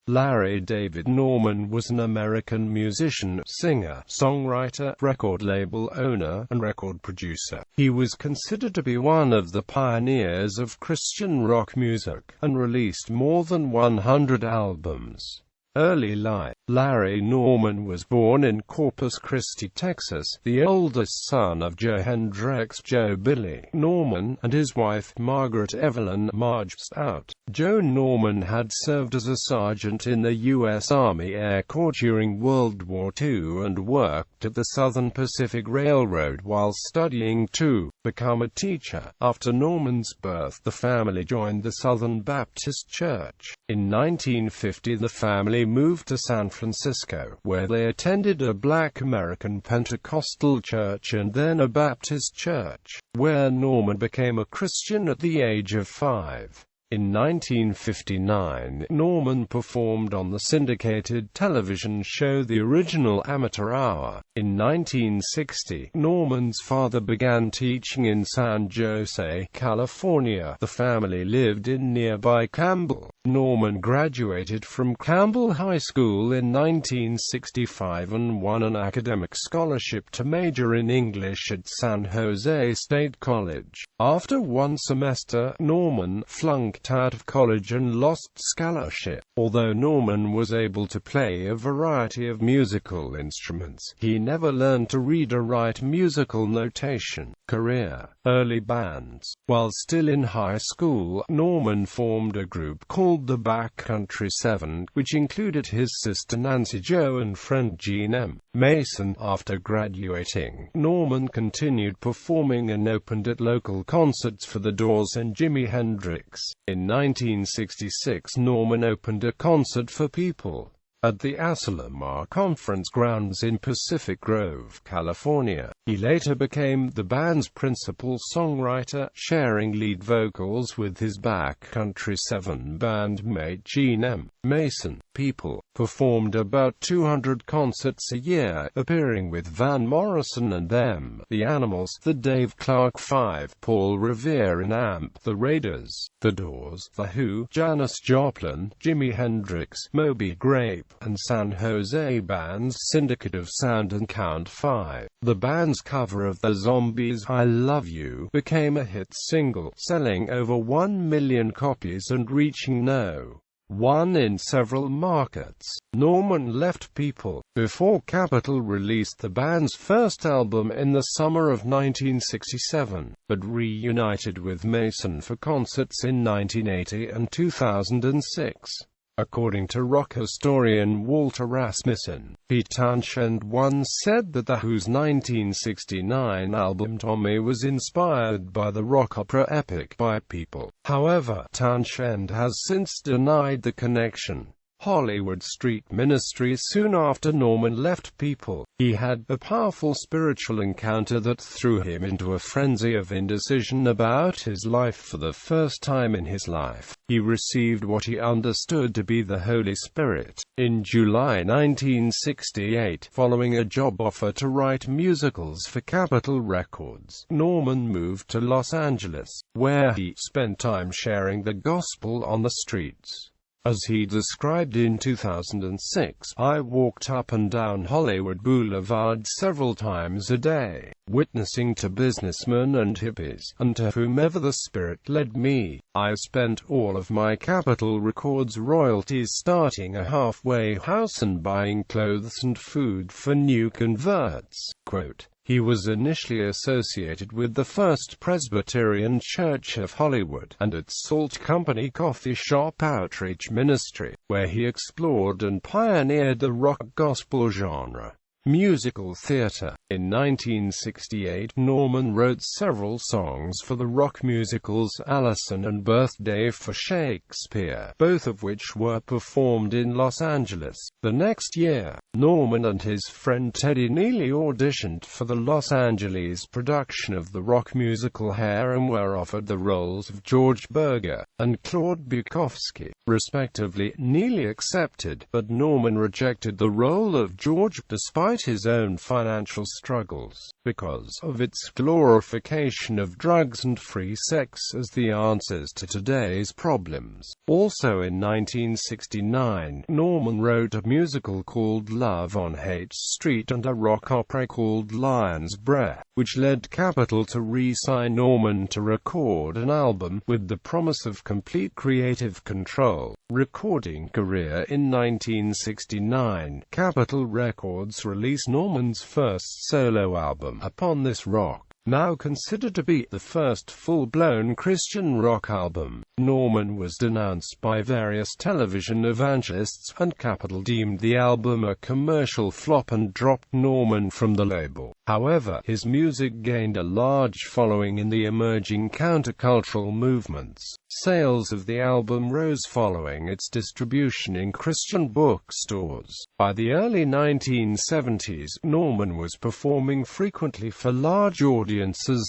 Larry David Norman was an American musician, singer, songwriter, record label owner, and record producer. He was considered to be one of the pioneers of Christian rock music, and released more than 100 albums. Early life. Larry Norman was born in Corpus Christi, Texas, the oldest son of Joe Hendricks Joe Billy Norman and his wife Margaret Evelyn Marge Stout. Joe Norman had served as a sergeant in the U.S. Army Air Corps during World War II and worked at the Southern Pacific Railroad while studying to become a teacher. After Norman's birth, the family joined the Southern Baptist Church. In 1950, the family moved to San Francisco, where they attended a Black American Pentecostal church and then a Baptist church, where Norman became a Christian at the age of 5. In 1959, Norman performed on the syndicated television show The Original Amateur Hour. In 1960, Norman's father began teaching in San Jose, California. The family lived in nearby Campbell. Norman graduated from Campbell High School in 1965 and won an academic scholarship to major in English at San Jose State College. After one semester, Norman flunked out of college and lost scholarship. Although Norman was able to play a variety of musical instruments, he never learned to read or write musical notation. Career. Early bands. While still in high school, Norman formed a group called the Backcountry Seven, which included his sister Nancy Jo and friend Gene M. Mason. After graduating, Norman continued performing and opened at local concerts for The Doors and Jimi Hendrix. In 1966, Norman opened a concert for people at the Asilomar Conference Grounds in Pacific Grove, California. He later became the band's principal songwriter, sharing lead vocals with his Backcountry Seven bandmate Gene M. Mason. People performed about 200 concerts a year, appearing with Van Morrison and Them, The Animals, The Dave Clark Five, Paul Revere in Amp, The Raiders, The Doors, The Who, Janis Joplin, Jimi Hendrix, Moby Grape, and San Jose bands Syndicate of Sound and Count 5. The band's cover of The Zombies' I Love You became a hit single, selling over 1 million copies and reaching No. 1 in several markets. Norman left People before Capitol released the band's first album in the summer of 1967, but reunited with Mason for concerts in 1980 and 2006. According to rock historian Walter Rasmussen, Pete Townshend once said that The Who's 1969 album Tommy was inspired by the rock opera epic by People. However, Townshend has since denied the connection. Hollywood Street Ministry. Soon after Norman left People, he had a powerful spiritual encounter that threw him into a frenzy of indecision about his life. For the first time in his life, he received what he understood to be the Holy Spirit. In July 1968, following a job offer to write musicals for Capitol Records, Norman moved to Los Angeles, where he spent time sharing the gospel on the streets. As he described in 2006, I walked up and down Hollywood Boulevard several times a day, witnessing to businessmen and hippies, and to whomever the Spirit led me. I spent all of my Capitol Records royalties starting a halfway house and buying clothes and food for new converts. Quote, he was initially associated with the First Presbyterian Church of Hollywood, and at Salt Company Coffee Shop Outreach Ministry, where he explored and pioneered the rock gospel genre. Musical theater. In 1968, Norman wrote several songs for the rock musicals Allison and Birthday for Shakespeare, both of which were performed in Los Angeles. The next year, Norman and his friend Teddy Neely auditioned for the Los Angeles production of the rock musical Hair and were offered the roles of George Berger and Claude Bukowski, respectively. Neely accepted, but Norman rejected the role of George, despite despite his own financial struggles, because of its glorification of drugs and free sex as the answers to today's problems. Also in 1969, Norman wrote a musical called Love on Hate Street and a rock opera called Lion's Breath, which led Capitol to re-sign Norman to record an album, with the promise of complete creative control. Recording career. In 1969, Capitol Records released Norman's first solo album, Upon This Rock, now considered to be the first full-blown Christian rock album. Norman was denounced by various television evangelists, and Capitol deemed the album a commercial flop and dropped Norman from the label. However, his music gained a large following in the emerging countercultural movements. Sales of the album rose following its distribution in Christian bookstores. By the early 1970s, Norman was performing frequently for large audiences,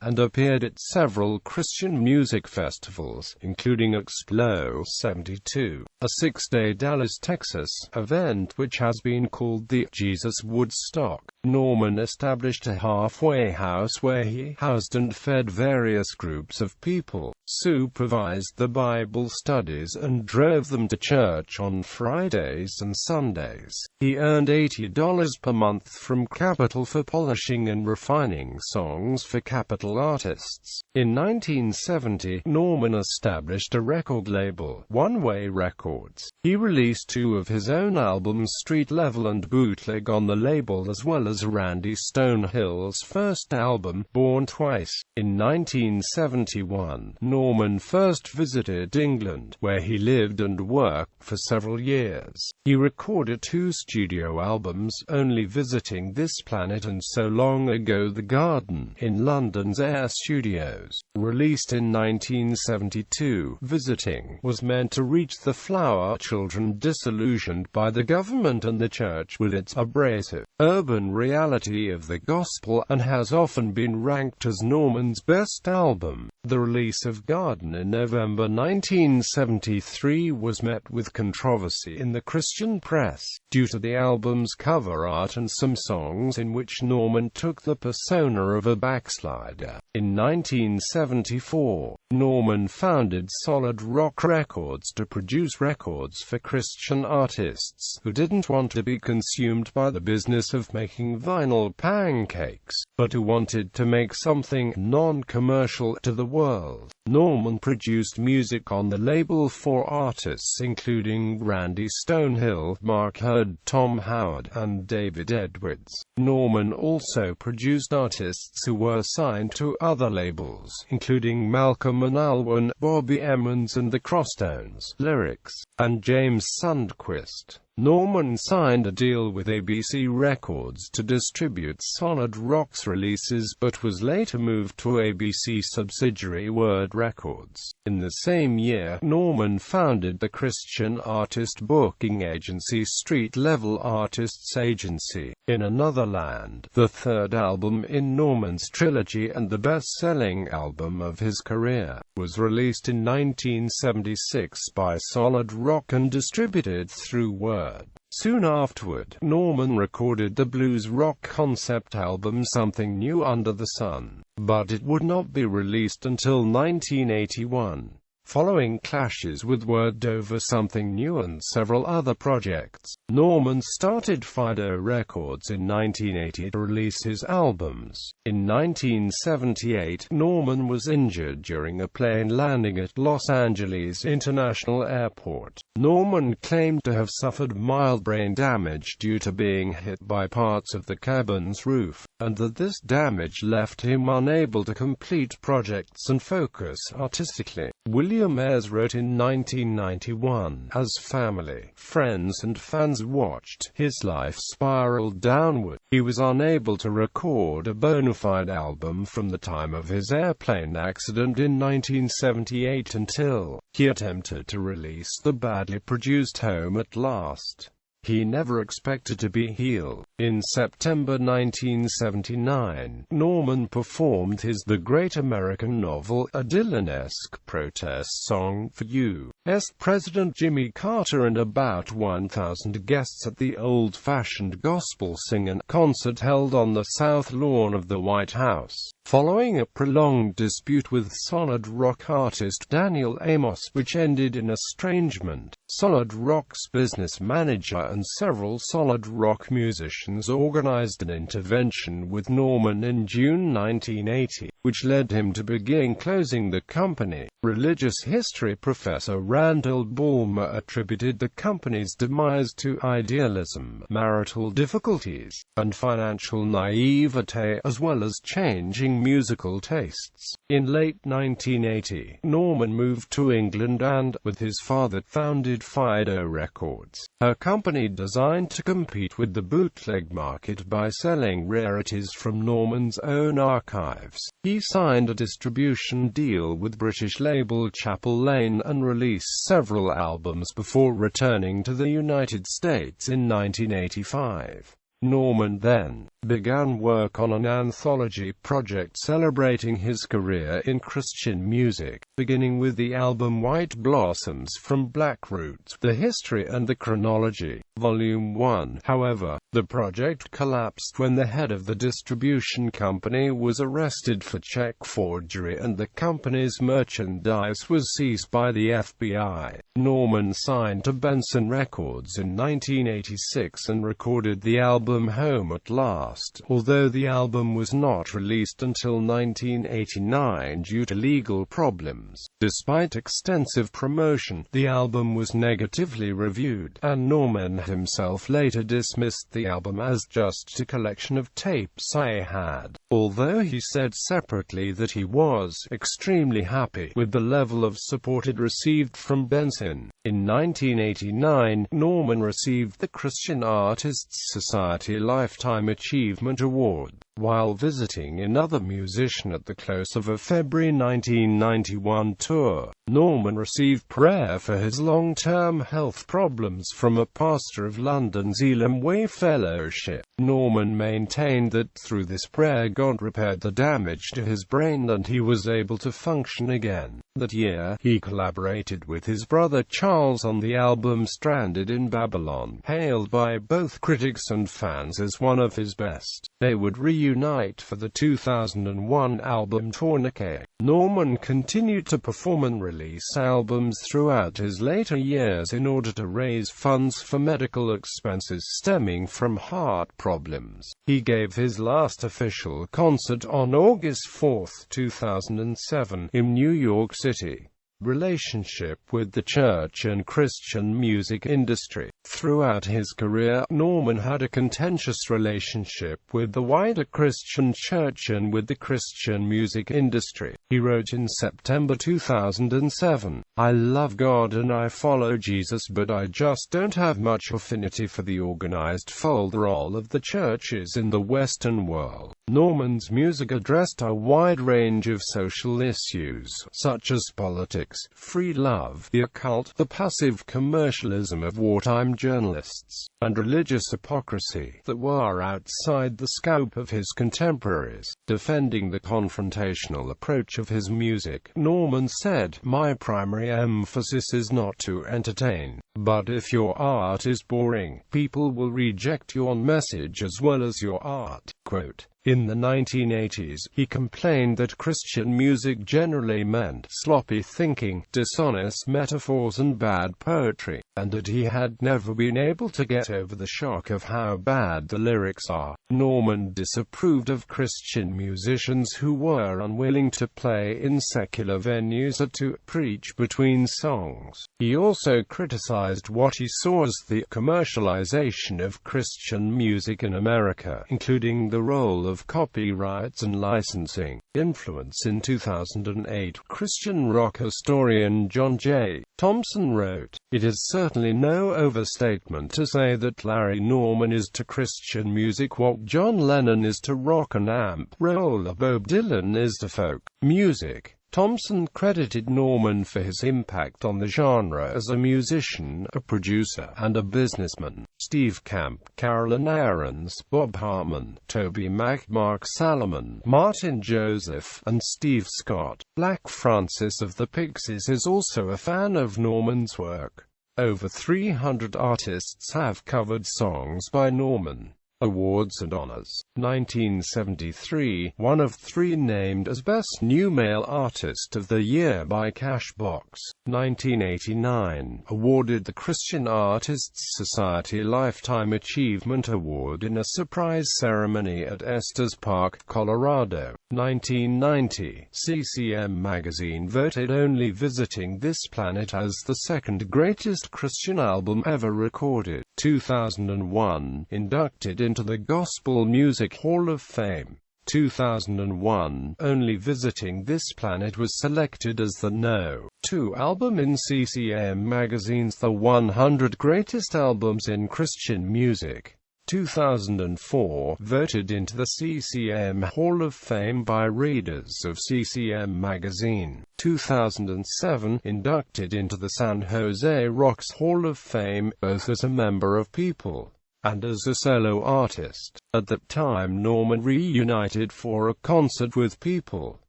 and appeared at several Christian music festivals, including Explo 72, a 6-day Dallas, Texas, event which has been called the Jesus Woodstock. Norman established a halfway house where he housed and fed various groups of people, supervised the Bible studies, and drove them to church on Fridays and Sundays. He earned $80 per month from Capitol for polishing and refining songs for Capitol artists. In 1970, Norman established a record label, One Way Records. He released 2 of his own albums, Street Level and Bootleg, on the label, as well as Randy Stonehill's first album, Born Twice. In 1971, Norman first visited England, where he lived and worked for several years. He recorded 2 studio albums, Only Visiting This Planet and So Long Ago The Garden, in London's Air Studios. Released in 1972, Visiting was meant to reach the flower children disillusioned by the government and the church with its abrasive, urban reality of the gospel, and has often been ranked as Norman's best album. The release of Garden in November 1973 was met with controversy in the Christian press, due to the album's cover art and some songs in which Norman took the persona of a backslider. In 1974, Norman founded Solid Rock Records to produce records for Christian artists who didn't want to be consumed by the business of making vinyl pancakes, but who wanted to make something non-commercial to the world. Norman produced music on the label for artists including Randy Stonehill, Mark Hurd, Tom Howard, and David Edwards. Norman also produced artists who were signed to other labels, including Malcolm and Alwyn, Bobby Emmons and the Crosstones, Lyrics, and James Sundquist. Norman signed a deal with ABC Records to distribute Solid Rock's releases, but was later moved to ABC subsidiary Word Records. In the same year, Norman founded the Christian artist booking agency Street Level Artists Agency. In Another Land, the third album in Norman's trilogy and the best-selling album of his career, was released in 1976 by Solid Rock and distributed through Word. Soon afterward, Norman recorded the blues rock concept album Something New Under the Sun, but it would not be released until 1981. Following clashes with Word over Something New and several other projects, Norman started Fido Records in 1980 to release his albums. In 1978, Norman was injured during a plane landing at Los Angeles International Airport. Norman claimed to have suffered mild brain damage due to being hit by parts of the cabin's roof, and that this damage left him unable to complete projects and focus artistically. William Ayres wrote in 1991, as family, friends and fans watched his life spiral downward, he was unable to record a bona fide album from the time of his airplane accident in 1978 until he attempted to release the badly produced Home at Last. He never expected to be healed. In September 1979, Norman performed his The Great American Novel, a Dylan-esque protest song for U.S. President Jimmy Carter and about 1,000 guests at the old-fashioned gospel sing-and concert held on the South Lawn of the White House. Following a prolonged dispute with solid rock artist Daniel Amos, which ended in estrangement, Solid Rock's business manager and several solid rock musicians organized an intervention with Norman in June 1980, which led him to begin closing the company. Religious history professor Randall Ballmer attributed the company's demise to idealism, marital difficulties, and financial naivete, as well as changing musical tastes. In late 1980, Norman moved to England and, with his father, founded Fido Records, a company designed to compete with the bootleg market by selling rarities from Norman's own archives. He signed a distribution deal with British label Chapel Lane and released several albums before returning to the United States in 1985. Norman then began work on an anthology project celebrating his career in Christian music, beginning with the album White Blossoms from Black Roots, The History and the Chronology, Volume 1. However, the project collapsed when the head of the distribution company was arrested for check forgery and the company's merchandise was seized by the FBI. Norman signed to Benson Records in 1986 and recorded the album Home at Last, although the album was not released until 1989 due to legal problems. Despite extensive promotion, the album was negatively reviewed, and Norman himself later dismissed the album as just a collection of tapes I had, although he said separately that he was extremely happy with the level of support it received from Benson. In 1989, Norman received the Christian Artists Society Lifetime Achievement Award. While visiting another musician at the close of a February 1991 tour, Norman received prayer for his long-term health problems from a pastor of London's Elam Way Fellowship. Norman maintained that through this prayer God repaired the damage to his brain and he was able to function again. That year, he collaborated with his brother Charles on the album Stranded in Babylon, hailed by both critics and fans as one of his best. They would reunite for the 2001 album Tourniquet. Norman continued to perform and release albums throughout his later years in order to raise funds for medical expenses stemming from heart problems. He gave his last official concert on August 4, 2007, in New York City. Relationship with the church and Christian music industry. Throughout his career, Norman had a contentious relationship with the wider Christian church and with the Christian music industry. He wrote in September 2007, "I love God and I follow Jesus, but I just don't have much affinity for the organized folderol of the churches in the Western world." Norman's music addressed a wide range of social issues, such as politics, free love, the occult, the passive commercialism of wartime journalists, and religious hypocrisy, that were outside the scope of his contemporaries. Defending the confrontational approach of his music, Norman said, "My primary emphasis is not to entertain, but if your art is boring, people will reject your message as well as your art." Quote. In the 1980s, he complained that Christian music generally meant sloppy thinking, dishonest metaphors and bad poetry, and that he had never been able to get over the shock of how bad the lyrics are. Norman disapproved of Christian musicians who were unwilling to play in secular venues or to preach between songs. He also criticized what he saw as the commercialization of Christian music in America, including the role of copyrights and licensing. Influence. In 2008, Christian rock historian John J. Thompson wrote, "It is certainly no overstatement to say that Larry Norman is to Christian music what John Lennon is to rock and amp roll or Bob Dylan is to folk music." Thompson credited Norman for his impact on the genre as a musician, a producer, and a businessman. Steve Camp, Carolyn Aarons, Bob Hartman, Toby Mac, Mark Salomon, Martin Joseph, and Steve Scott. Black Francis of the Pixies is also a fan of Norman's work. Over 300 artists have covered songs by Norman. Awards and honors. 1973, one of 3 named as Best New Male Artist of the Year by Cashbox. 1989, awarded the Christian Artists Society Lifetime Achievement Award in a surprise ceremony at Estes Park, Colorado. 1990, CCM magazine voted Only Visiting This Planet as the second greatest Christian album ever recorded. 2001, inducted into the Gospel Music Hall of Fame. 2001, Only Visiting This Planet was selected as the No. 2 album in CCM magazine's The 100 Greatest Albums in Christian Music. 2004, voted into the CCM Hall of Fame by readers of CCM magazine. 2007, inducted into the San Jose Rocks Hall of Fame, both as a member of People and as a solo artist. At that time Norman reunited for a concert with People.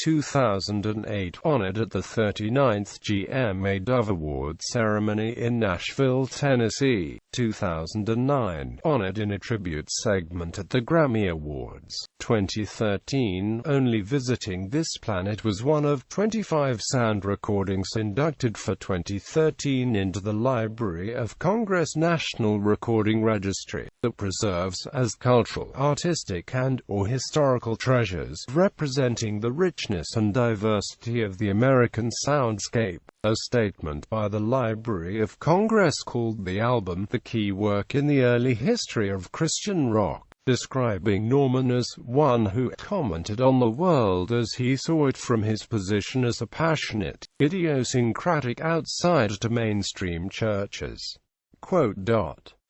2008, honored at the 39th GMA Dove Award ceremony in Nashville, Tennessee. 2009, honored in a tribute segment at the Grammy Awards. 2013, Only Visiting This Planet was one of 25 sound recordings inducted for 2013 into the Library of Congress National Recording Registry, that preserves as cultural, artistic and/or historical treasures, representing the richness and diversity of the American soundscape. A statement by the Library of Congress called the album the key work in the early history of Christian rock, describing Norman as one who commented on the world as he saw it from his position as a passionate, idiosyncratic outsider to mainstream churches.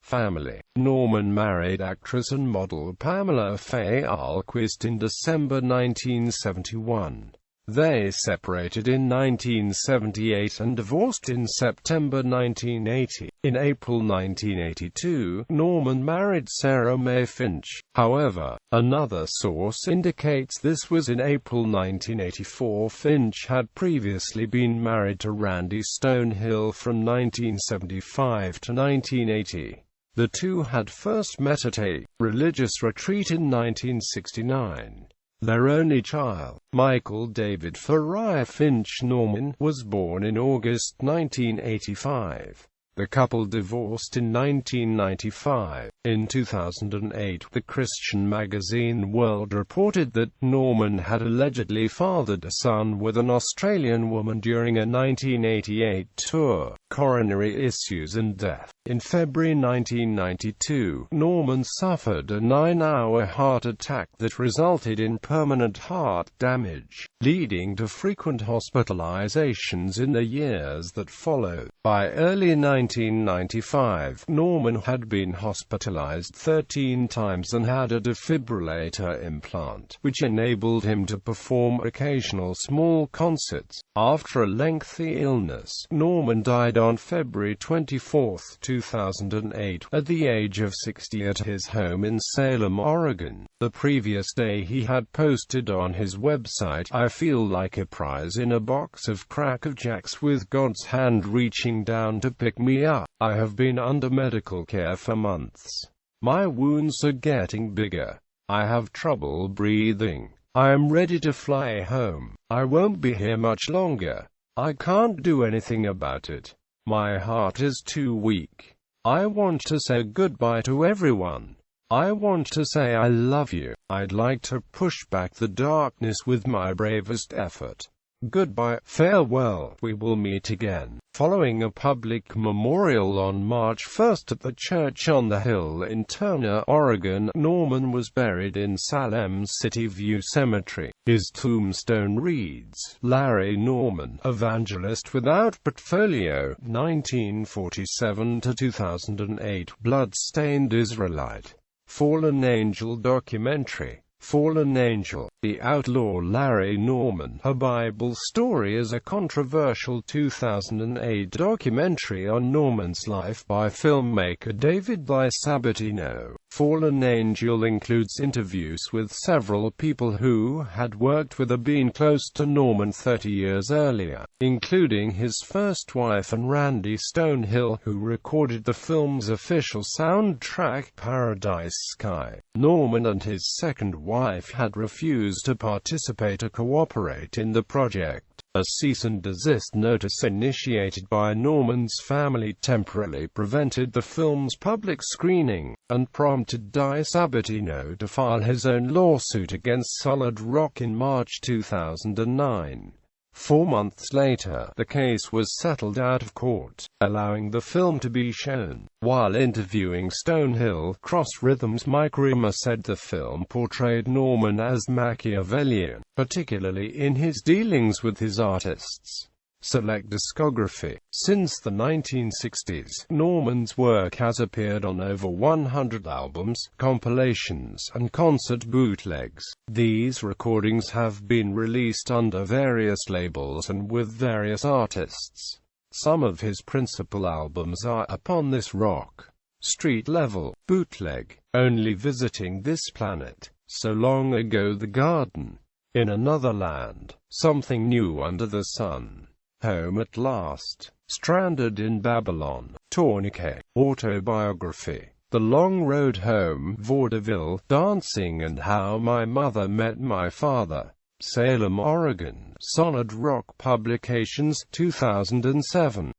Family. Norman married actress and model Pamela Faye Alquist in December 1971. They separated in 1978 and divorced in September 1980. In April 1982, Norman married Sarah Mae Finch. However, another source indicates this was in April 1984. Finch had previously been married to Randy Stonehill from 1975 to 1980. The two had first met at a religious retreat in 1969. Their only child, Michael David Fariah Finch Norman, was born in August 1985. The couple divorced in 1995. In 2008, the Christian magazine World reported that Norman had allegedly fathered a son with an Australian woman during a 1988 tour. Coronary issues and death. In February 1992, Norman suffered a 9-hour heart attack that resulted in permanent heart damage, leading to frequent hospitalizations in the years that followed. By early 1995, Norman had been hospitalized 13 times and had a defibrillator implant, which enabled him to perform occasional small concerts. After a lengthy illness, Norman died on February 24, 2008, at the age of 60 at his home in Salem, Oregon. The previous day he had posted on his website, "I feel like a prize in a box of Cracker Jacks with God's hand reaching down to pick me up. I have been under medical care for months. My wounds are getting bigger. I have trouble breathing. I am ready to fly home. I won't be here much longer. I can't do anything about it. My heart is too weak. I want to say goodbye to everyone. I want to say I love you. I'd like to push back the darkness with my bravest effort. Goodbye, farewell, we will meet again." Following a public memorial on March 1 at the Church on the Hill in Turner, Oregon, Norman was buried in Salem's City View Cemetery. His tombstone reads, "Larry Norman, evangelist without portfolio, 1947 to 2008, blood-stained Israelite. Fallen Angel documentary." Fallen Angel, The Outlaw Larry Norman. A Bible Story is a controversial 2008 documentary on Norman's life by filmmaker David Sabatino. Fallen Angel includes interviews with several people who had worked with or been close to Norman 30 years earlier, including his first wife and Randy Stonehill, who recorded the film's official soundtrack, Paradise Sky. Norman and his second wife had refused to participate or cooperate in the project. A cease and desist notice initiated by Norman's family temporarily prevented the film's public screening, and prompted Sabatino to file his own lawsuit against Solid Rock in March 2009. 4 months later, the case was settled out of court, allowing the film to be shown. While interviewing Stonehill, Cross Rhythms' Mike Rimmer said the film portrayed Norman as Machiavellian, particularly in his dealings with his artists. Select discography. Since the 1960s, Norman's work has appeared on over 100 albums, compilations, and concert bootlegs. These recordings have been released under various labels and with various artists. Some of his principal albums are Upon This Rock, Street Level, Bootleg, Only Visiting This Planet, So Long Ago, The Garden, In Another Land, Something New Under the Sun, Home at Last, Stranded in Babylon, Tourniquet, Autobiography, The Long Road Home, Vaudeville, Dancing and How My Mother Met My Father, Salem, Oregon. Solid Rock Publications, 2007.